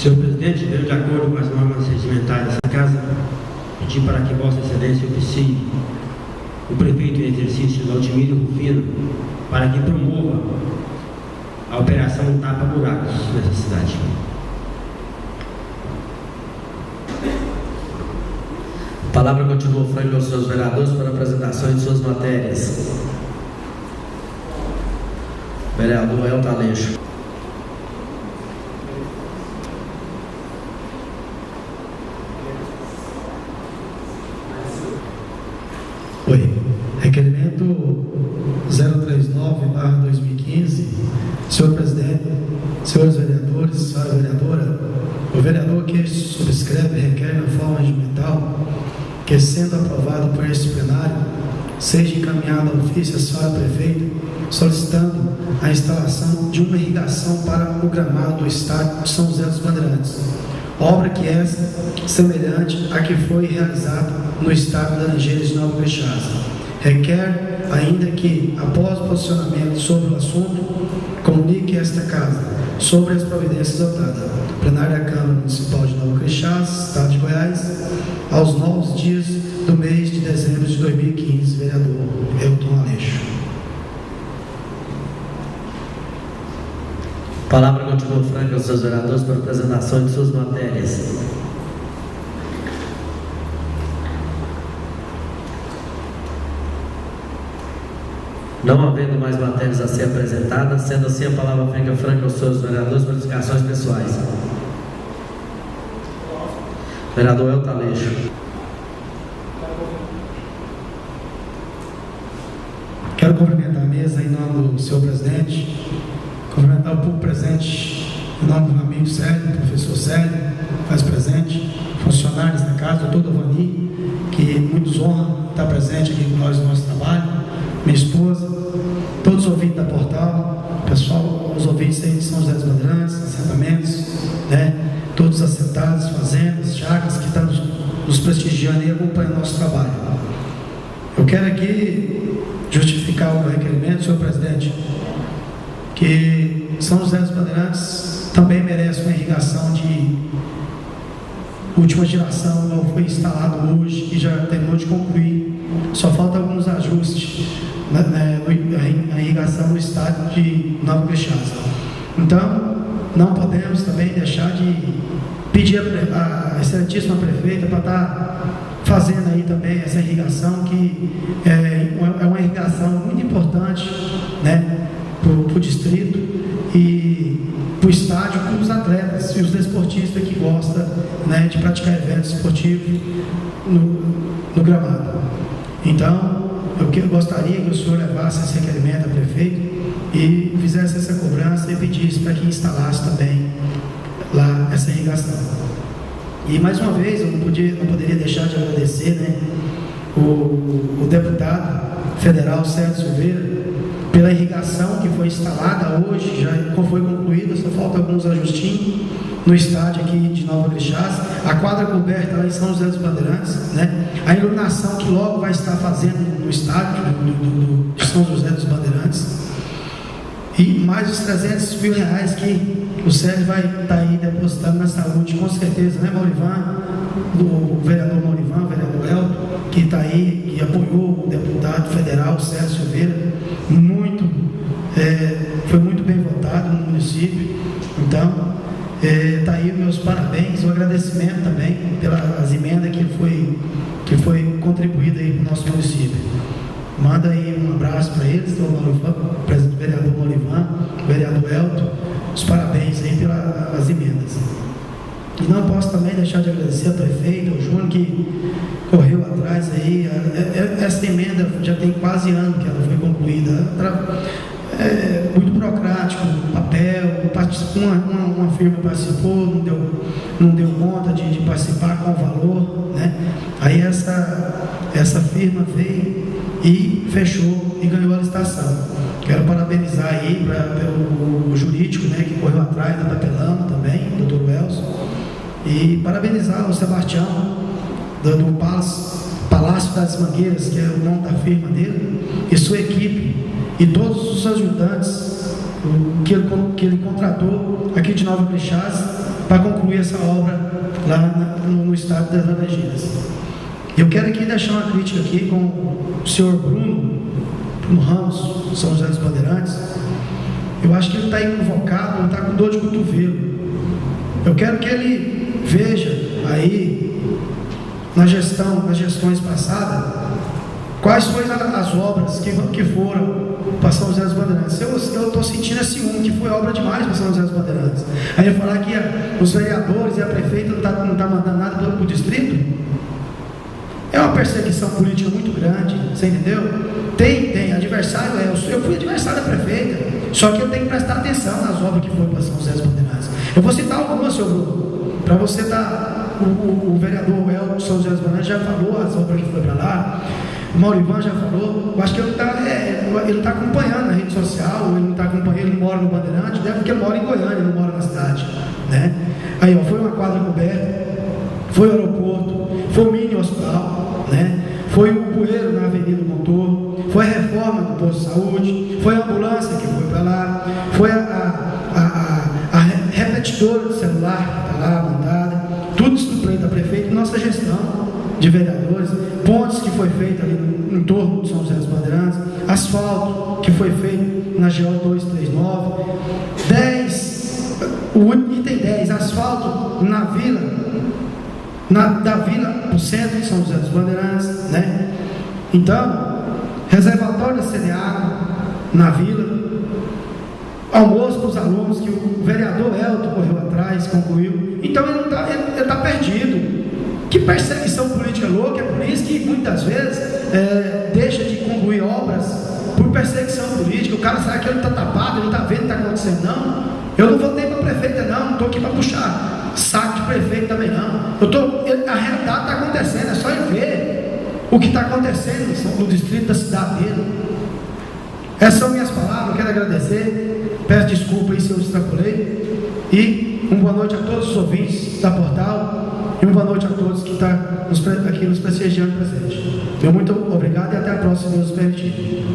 Senhor presidente, de acordo com as normas regimentais dessa casa, pedir para que Vossa Excelência oficie o prefeito em exercício, Altimírio Rufino, para que promova a operação tapa-buracos nessa cidade. A palavra continua franca aos seus vereadores para apresentação de suas matérias. Vereador Elton Aleixo. Oi. Requerimento 039/2015. Senhor presidente, senhores vereadores, senhora vereadora, o vereador que subscreve requer na forma regimental que, sendo aprovado por este plenário, seja encaminhado ao ofício à senhora prefeita, solicitando a instalação de uma irrigação para o gramado do estádio de São José dos Bandeirantes, obra que é semelhante à que foi realizada no estádio de Laranjeiras de Nova Crixás. Requer ainda que, após o posicionamento sobre o assunto, comunique esta casa sobre as providências adotadas. Plenário da Câmara Municipal de Nova Crixás, Estado de Goiás, aos 9 dias do mês de dezembro de 2015, vereador Elton Aleixo. A palavra continua franca aos seus vereadores para apresentação de suas matérias. Não havendo mais matérias a ser apresentadas, sendo assim a palavra fica franca aos seus vereadores para indicações pessoais. Vereador Elton Aleixo. Quero cumprimentar a mesa em nome do senhor presidente, cumprimentar o público presente em nome do meu amigo Célio, do professor Célio, faz presente, funcionários da casa, doutor Dovani, que muitos honram estar presente aqui com nós no nosso trabalho, minha esposa, todos os ouvintes da Portal, pessoal, os ouvintes aí de São José dos Bandeirantes, assentamentos, né, todos assentados, fazendas, chácaras que estão nos prestigiando e acompanhando o nosso trabalho. Eu quero aqui justificar o requerimento, senhor presidente, que São José dos Bandeirantes também merece uma irrigação de última geração, como foi instalado hoje e já terminou de concluir. Só falta alguns ajustes na irrigação no estádio de Nova Crixás. Então, não podemos também deixar de pedir a excelentíssima prefeita para estar fazendo aí também essa irrigação, que é uma irrigação muito importante, né, para o distrito e para o estádio, para os atletas e os desportistas que gostam, né, de praticar eventos esportivos no gramado. Então, eu gostaria que o senhor levasse esse requerimento ao prefeito e fizesse essa cobrança e pedisse para que instalasse também lá essa irrigação. E mais uma vez, eu não poderia deixar de agradecer, né, o deputado federal Sérgio Silveira pela irrigação que foi instalada hoje, já foi concluída, só falta alguns ajustinhos no estádio aqui de Nova Crixás, a quadra coberta lá em São José dos Bandeirantes, né, a iluminação que logo vai estar fazendo no estádio de São José dos Bandeirantes, e mais os R$300 mil que o Sérgio vai estar aí depositando na saúde, com certeza, né, Maurivan, o vereador Maurivan, o vereador Elton, que está aí, que apoiou o deputado federal Sérgio Silveira, foi muito bem votado no município. Então, está aí meus parabéns, o agradecimento também pelas emendas que foi contribuída aí para o nosso município. Manda aí um abraço para eles, o vereador Maurivan, o vereador Elton, os parabéns aí pelas emendas. E não posso também deixar de agradecer ao prefeito, ao Júnior, que correu atrás aí. Essa emenda já tem quase ano que ela foi concluída. Muito burocrático, papel, uma firma participou, não deu conta de participar com o valor, né? Aí essa firma veio e fechou e ganhou a licitação. Quero parabenizar aí o jurídico, né, que correu atrás da papelão também, o doutor Welson, e parabenizar o Sebastião do Palácio das Mangueiras, que é o nome da firma dele, e sua equipe, e todos os ajudantes que ele contratou aqui de Nova Crixás para concluir essa obra lá no estado das Laranjeiras. Eu quero aqui deixar uma crítica aqui com o senhor Bruno Ramos, São José dos Bandeirantes. Eu acho que ele está equivocado, ele está com dor de cotovelo. Eu quero que ele veja aí, nas gestões passadas, quais foram as obras que foram para São José dos Bandeirantes. Eu estou sentindo esse que foi obra demais para São José dos Bandeirantes. Aí eu falar que os vereadores e a prefeita não tá mandando nada para o distrito. É uma perseguição política muito grande, você entendeu? Tem adversário, eu fui adversário da prefeita, só que eu tenho que prestar atenção nas obras que foram para São José dos Bandeirantes. Eu vou citar algumas, senhor Bruno, para você dar, o vereador Elton de São José dos Bandeirantes já falou as obras que foi para lá, o Maurivan já falou, eu acho que ele está acompanhando na rede social, ele não está acompanhando, ele mora no Bandeirante, deve porque ele mora em Goiânia, ele não mora na cidade, né? Aí, foi uma quadra coberta, foi o aeroporto, foi o mini hospital, né? Foi o bueiro na Avenida do Motor, foi a reforma do posto de saúde, foi a ambulância que foi para lá, foi a repetidora de celular que está lá montada, tudo isso do pleito da prefeita, nossa gestão de vereadores, pontes que foi feita ali no entorno de São José dos Bandeirantes, asfalto que foi feito na GO 239, o item 10, asfalto na vila, da vila para o centro de São José dos Bandeirantes, né? Então, reservatório da CDA na vila, almoço para os alunos que o vereador Elton correu atrás, concluiu. Então ele está perdido. Que perseguição política louca, é por isso que muitas vezes deixa de concluir obras por perseguição política. O cara sabe que ele está tapado, ele está vendo o que está acontecendo. Não, eu não votei para a prefeita, não estou aqui para puxar saco de prefeito também, não. A realidade está acontecendo, é só ele ver o que está acontecendo no distrito da cidade dele. Essas são minhas palavras, eu quero agradecer, peço desculpa aí se eu extrapolei, e uma boa noite a todos os ouvintes da Portal, e uma boa noite a todos que estão aqui nos prestigiando presente. Muito obrigado e até a próxima, se Deus permitir.